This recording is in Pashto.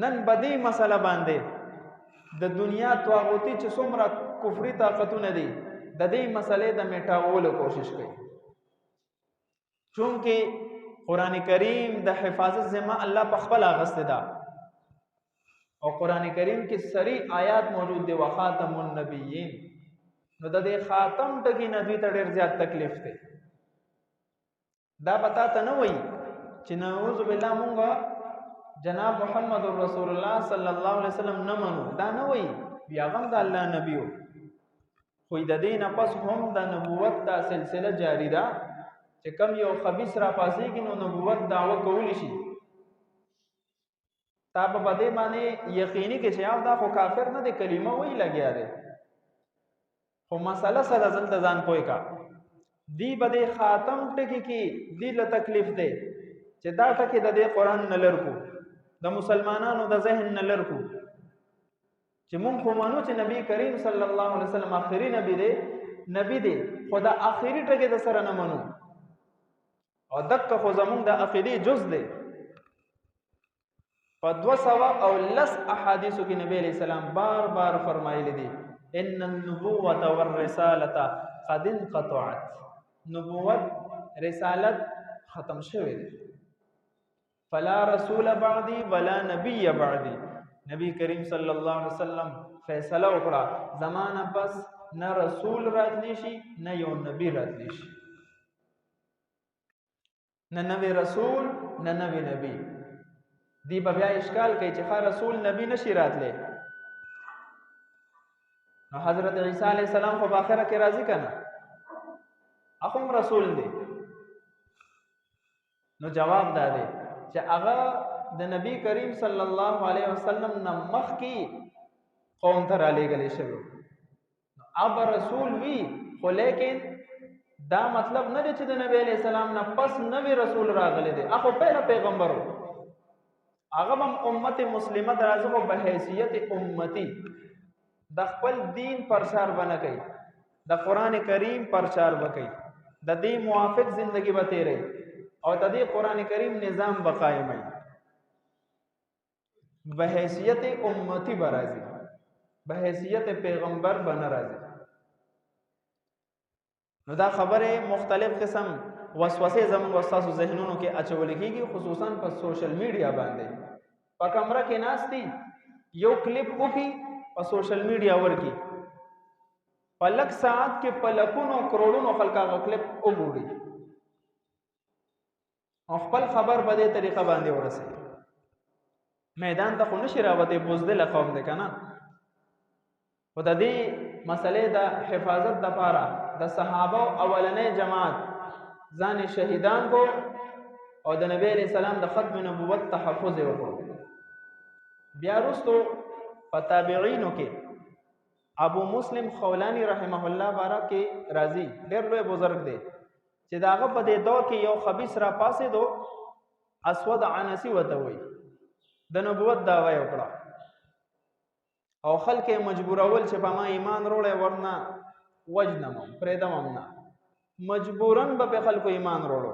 نن بدی مسله باندې د دنیا طاغوتی چې څومره کفري طاقتونه دي د دې مسلې د میټاولو کوشش کوي، چونکه قران کریم د حفاظت ذمہ الله په خپل اغسته ده او قران کریم کې سری آیات موجود دي وخاتم النبیین، نو د دې خاتم ټکی نبی ته ډیر زیات تکلیف دی. دا پتا ته نه وای چې نعوذ بالله مونږه جناب محمد رسول الله صلی الله علیه وسلم نه منو، دا نه وای بیا هم د الله نبیو، خو د دې نه پس هم د نبوت دا سلسله جاری ده چې کم یو خبيث را پاسېږي نو نبوت دعوه کولی شي. تا په بده باندې یقیني کې چې او دا خو کافر نه دی، کلمه وی لګیا دی، خو مسله سره ځل ځان پوي کا دی بده خاتم ټکی کې دی له تکلیف دی چې دا ټکی د دې قران نه لرکو، د مسلمانانو د ذهن نه لرکو چې مونږ خو مانو چې نبی کریم صلی الله علیه وسلم آخري نبی دی خدا آخري ټکی د سره نه منو، او دک خو زمونږ د عقیدې جز دی. په 210 احادیثو کې نبی علیہ السلام بار بار فرمایلی دي ان النبوة والرسالة قد انقطعت، نبوت رسالت ختم شوی دی، فلا رسول بعدی ولا نبی بعدی. نبی کریم صلی الله علیه وسلم فیصله وکړه زمانہ پس نه رسول راتلی شي نه یو نبی راتلی شي، نه نوی رسول نه نوی نبی. دی بیا اشکال کوي چې خا رسول نبی نشي راتلی، نو حضرت عیسی علیہ السلام خو باخره کې راضی کنه اخم رسول دی. نو جواب دا دی چې هغه د نبی کریم صلی الله علیه وسلم نه مخکې قوم ته را لېږلی شوی، اب رسول وی خو لیکن دا مطلب نه دی چې د نبی علیہ السلام نه پس نوی رسول راغلی دی، اخو پهله پیغمبر و، هغه هم امت مسلمه درازو په حیثیت امتی د خپل دین پرچار بنه کوي، د قران کریم پرچار وکړي، د دې موافق زندگی به تیري او د دې قران کریم نظام بقائمي به حیثیت امتی برازي، به حیثیت پیغمبر بن راځي. نو دا خبره مختلف قسم وسوسه زموږ استادو ذهنونو کې اچول کېږي، خصوصا په سوشل میډیا باندې. په کمره کې ناشتي یو کلیپ وکي په سوشل میډیا ورکی، په لک ساعت کې په لکونو کروڑونو خلک هغه کلیپ وګوري او خپل خبر په دې طریقه باندې ورسي. میدان ته خو نشي راوته بوزدل قوم ده کنه. خو د دې مسلې د حفاظت د پاره د صحابه اولنې جماعت ځان شهیدان کو او د نبی علیہ السلام د ختم نبوت تحفظ وکړو. بیا وروسته په تابعینو کې ابو مسلم خولانی رحمه الله بارک کې راضی ډېر لوی بزرگ دی چې داغه په دې دور کې یو خبيث را پاسې دو اسود عنسی وته وي د نبوت دعوی وکړه او خلک مجبورول چې په ما ایمان وروړي ورنه وجنم پرېدم نه مجبورن به خلکو ایمان وروړو.